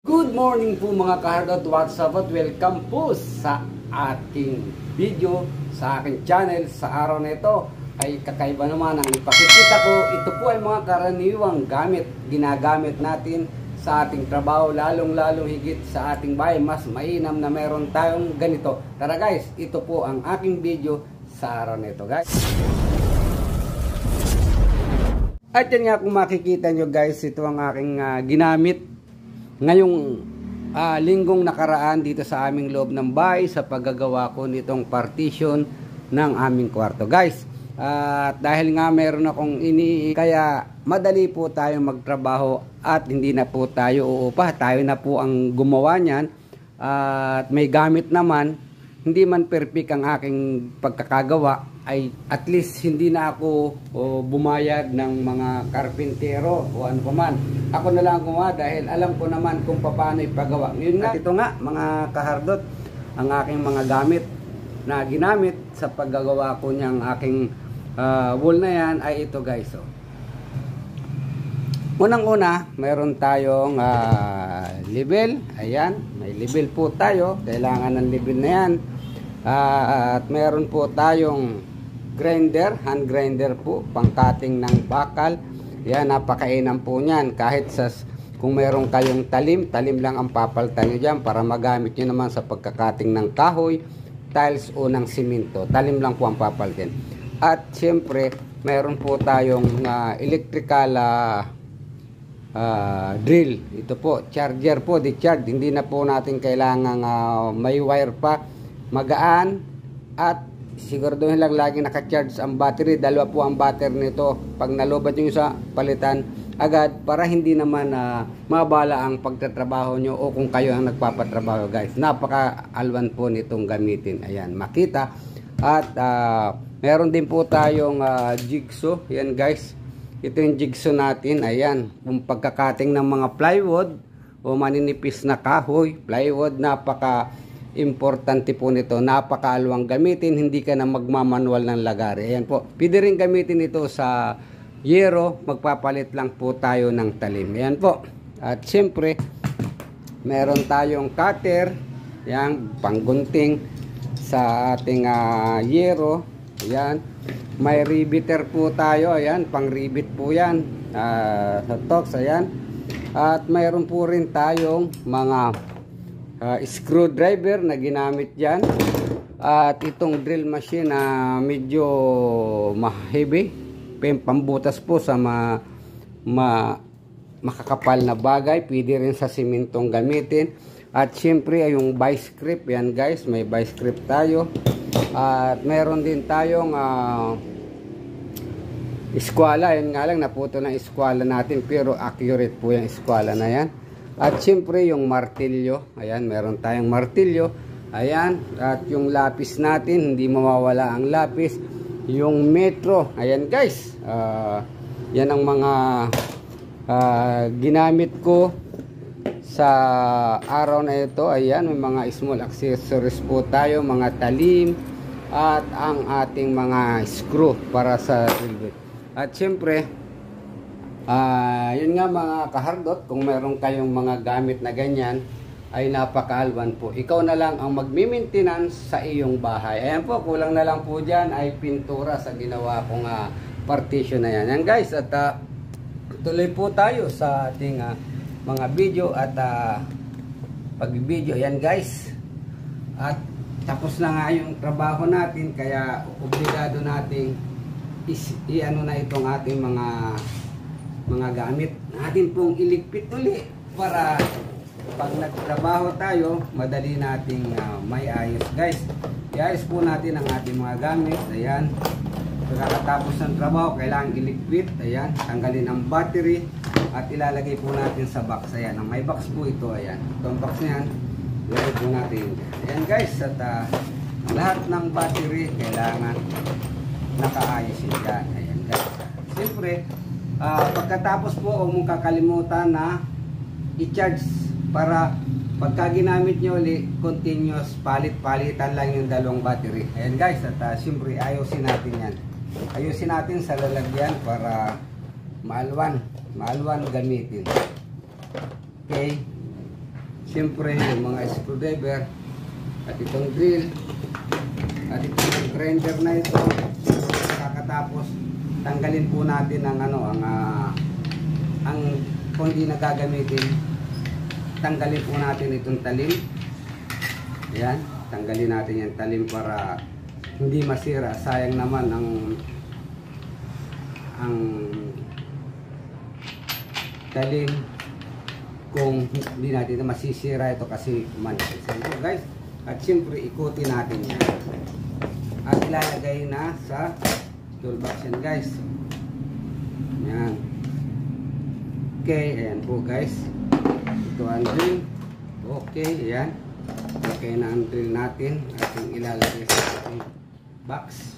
Good morning po mga kahardot, what's up at welcome po sa ating video, sa aking channel. Sa araw na ito ay kakaiba naman ang ipakikita ko. Ito po ay mga karaniwang ginagamit natin sa ating trabaho, lalong higit sa ating bahay. Mas mainam na meron tayong ganito. Tara guys, ito po ang aking video sa araw na ito guys. At yan nga, kung makikita nyo guys, ito ang aking ginamit ngayong linggong nakaraan dito sa aming loob ng bahay sa paggagawa ko nitong partition ng aming kwarto guys. At dahil nga meron akong kaya madali po tayo magtrabaho at hindi na po tayo uupa, tayo na po ang gumawa niyan. At may gamit naman, hindi man perfect ang aking pagkakagawa, ay at least hindi na ako bumayad ng mga karpintero o ano pa man. Ako na lang gumawa dahil alam ko naman kung paano ipagawa. Ngayon nga, ito nga mga kahardot, ang aking mga gamit na ginamit sa paggagawa ko niyang aking wall na yan ay ito guys. So, unang-una, mayroon tayong level. Ayan, may level po tayo. Kailangan ng level na yan. At mayroon po tayong grinder, hand grinder po, pang-cutting ng bakal. Yan, napakainam po niyan. Kahit kung mayroon kayong talim lang ang papalitan nyo dyan para magamit nyo naman sa pagkakating ng kahoy, tiles o ng simento. Talim lang po ang papalitin. At siyempre, mayroon po tayong electrical drill. Ito po, charger po, di-charge. Hindi na po natin kailangan may wire pa. Magaan at siguraduhin lang lagi naka-charge ang battery. Dalawa po ang battery nito. Pag nalobat nyo sa palitan agad para hindi naman mabala ang pagtatrabaho nyo o kung kayo ang nagpapatrabaho guys. Napaka-alwan po nitong gamitin. Ayan, makita. At meron din po tayong jigsaw. Ayan guys. Ito yung jigsaw natin. Ayan. Kung pagkakating ng mga plywood o maninipis na kahoy, plywood, importante po nito, napakaalwang gamitin, hindi ka na magmamanual ng lagari. Ayan po, pwede rin gamitin ito sa yero, magpapalit lang po tayo ng talim. Ayan po, at siyempre meron tayong cutter, yan, panggunting sa ating yero. Ayan, may riveter po tayo, ayan, pang rivet po yan sa tox. Ayan, at mayroon po rin tayong mga screwdriver na ginamit dyan. At itong drill machine na medyo heavy, pambutas po sa makakapal na bagay. Pwede rin sa simentong gamitin. At syempre ay yung vice grip. Yan guys, may vice grip tayo. At meron din tayong eskwala. Yan nga lang, naputo ng eskwala natin, pero accurate po yung eskwala na yan. At siyempre yung martilyo, ayan, meron tayong martilyo, ayan, at yung lapis natin, hindi mawawala ang lapis, yung metro, ayan guys, yan ang mga ginamit ko sa araw na ito. Ayan, may mga small accessories po tayo, mga talim, at ang ating mga screw para sa drill. At siyempre, yun nga mga kahardot, kung meron kayong mga gamit na ganyan, ay napakaalwan po. Ikaw na lang ang magmi-maintenance sa iyong bahay. Ayan po, kulang na lang po dyan ay pintura sa ginawa kong partition na yan. Ayan guys, at tuloy po tayo sa ating mga video at pag-video. Ayan guys, at tapos na nga yung trabaho natin, kaya obligado nating i-ano na itong ating mga gamit natin pong iligpit uli para pag nagtrabaho tayo, madali nating may ayos guys. I-ayos po natin ang ating mga gamit. Ayan, pagkatapos ng trabaho, kailangan iligpit. Ayan, tanggalin ang battery at ilalagay po natin sa box. Ayan, ang may box po ito. Ayan, itong box na yan, ilalagay po natin. Ayan guys, at lahat ng battery kailangan nakaayos yun dyan. Ayan guys, siyempre pagkatapos po, huwag mong kakalimutan na i-charge para pagka ginamit nyo ulit, continuous, palit-palitan lang yung dalawang battery. Ayan guys, at siyempre ayusin natin yan. Ayusin natin sa lalagyan para maalwan gamitin. Okay, siyempre yung mga screwdriver at itong drill at itong grinder na ito. Kakatapos tanggalin po natin ang kung hindi na gagamitin, tanggalin po natin itong talim. Ayan, tanggalin natin yung talim para hindi masira. Sayang naman ang talim kung hindi natin na masisira ito kasi manipis. So guys, at siyempre ikutin natin yan at ilalagay na sa toolbox yan guys. Yan. Okay, ayan po guys, ito ang drill. Okay, ayan. Okay na ang drill natin at ilalagay sa ating box.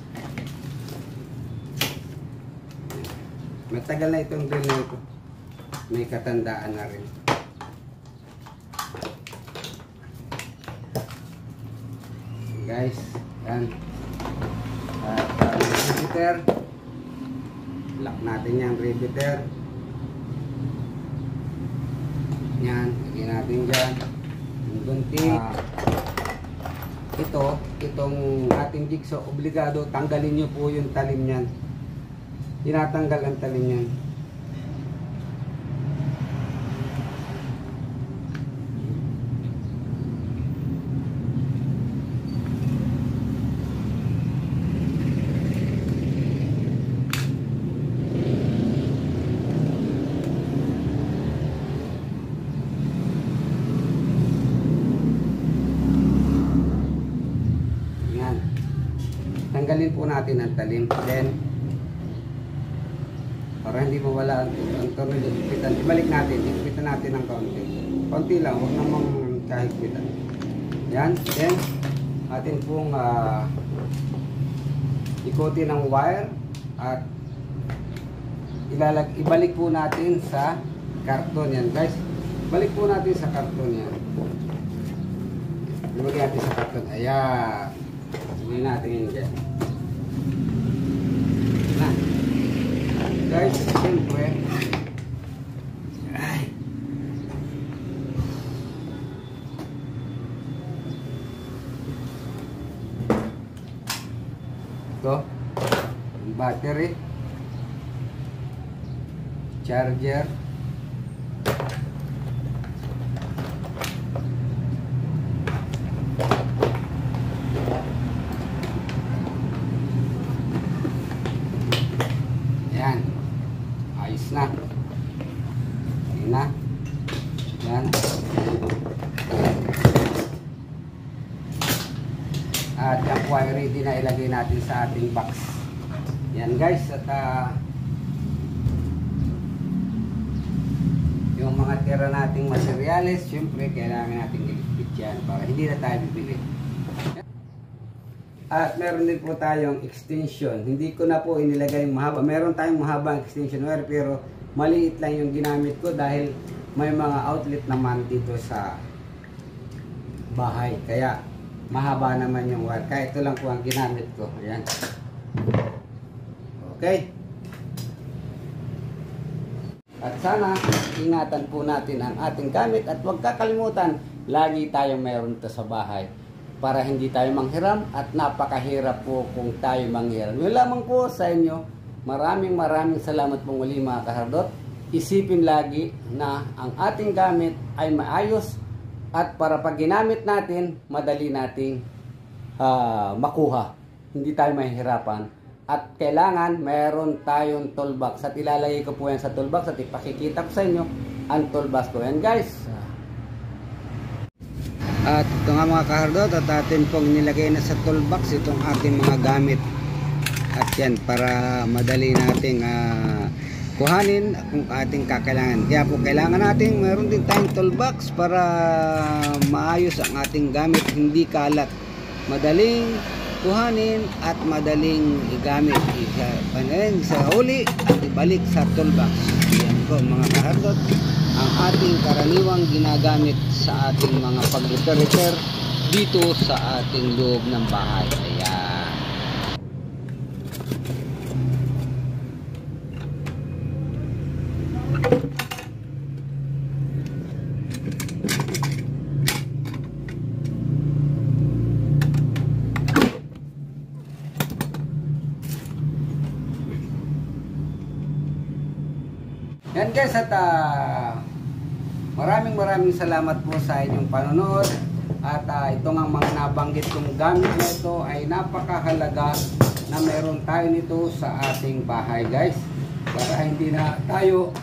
Matagal na itong drill na ito, may katandaan na rin. Guys, yan. At riveter, lock natin yan, riveter. Yan, lagyan natin dyan yung gunting. Itong ating jigsaw, obligado tanggalin nyo po yung talim yan. Tinatanggal ang talim yan. Tanggalin po natin ang talim. Then, para hindi mawala ang tornilyo, ibalik natin. Ipitan natin ng kaunti. Kaunti lang, huwag namang kahigpitan. Yan. Then, atin pong ikutin ng wire at ibalik po natin sa karton yan guys. Balik po natin sa karton yan. Ibalik natin sa karton. Ayan. Sabihin natin yun dyan. Na. Guys, siyempre. Ay. Ito. Battery. Charger. Yan. Ayos na. Yan na. Yan. At yan po ay ready na ilagay natin sa ating box. Yan guys. At yung mga tira nating materyales, syempre kailangan nating iligpit yan para hindi na tayo bibili. At meron din po tayong extension. Hindi ko na po inilagay yung mahaba. Meron tayong mahabang extension wire pero maliit lang yung ginamit ko dahil may mga outlet naman dito sa bahay. Kaya mahaba naman yung wire. Kaya ito lang po ang ginamit ko. Ayan. Okay. At sana ingatan po natin ang ating gamit at huwag kakalimutan, lagi tayong mayroon ito sa bahay. Para hindi tayo manghiram at napakahirap po kung tayo manghiram. Yun lamang po sa inyo. Maraming salamat po muli mga kahardot. Isipin lagi na ang ating gamit ay maayos at para pag ginamit natin, madali nating makuha. Hindi tayo mahihirapan. At kailangan mayroon tayong toolbox. At ilalagay ko po yan sa toolbox at ipakikita ko sa inyo ang toolbox ko. Yan guys. At ito nga mga kahardot, at atin pong nilagay na sa toolbox itong ating mga gamit. At yan, para madali nating kuhanin kung ating kakailangan. Kaya po kailangan natin, mayroon din tayong toolbox para maayos ang ating gamit, hindi kalat. Madaling kuhanin at madaling igamit. Sa huli at ibalik sa toolbox. Yan po mga kahardot, ang ating karaniwang ginagamit sa ating mga pag-repair dito sa ating loob ng bahay. Ayan. Yan guys, at maraming salamat po sa inyong panonood. At ito nga mga nabanggit kong gamit na ito ay napakahalaga na meron tayo nito sa ating bahay guys. Para hindi na tayo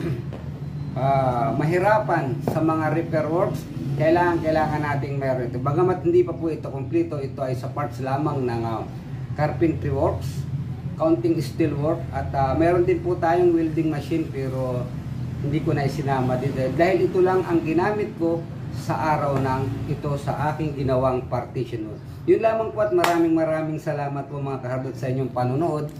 mahirapan sa mga repair works, kailangan nating meron ito. Bagamat hindi pa po ito kompleto, ito ay sa parts lamang ng carpentry works, counting steel work, at meron din po tayong welding machine pero hindi ko na isinama dito dahil ito lang ang ginamit ko sa araw ng ito sa aking ginawang partition wall. Yun lamang po at maraming salamat po mga kahardot sa inyong panonood.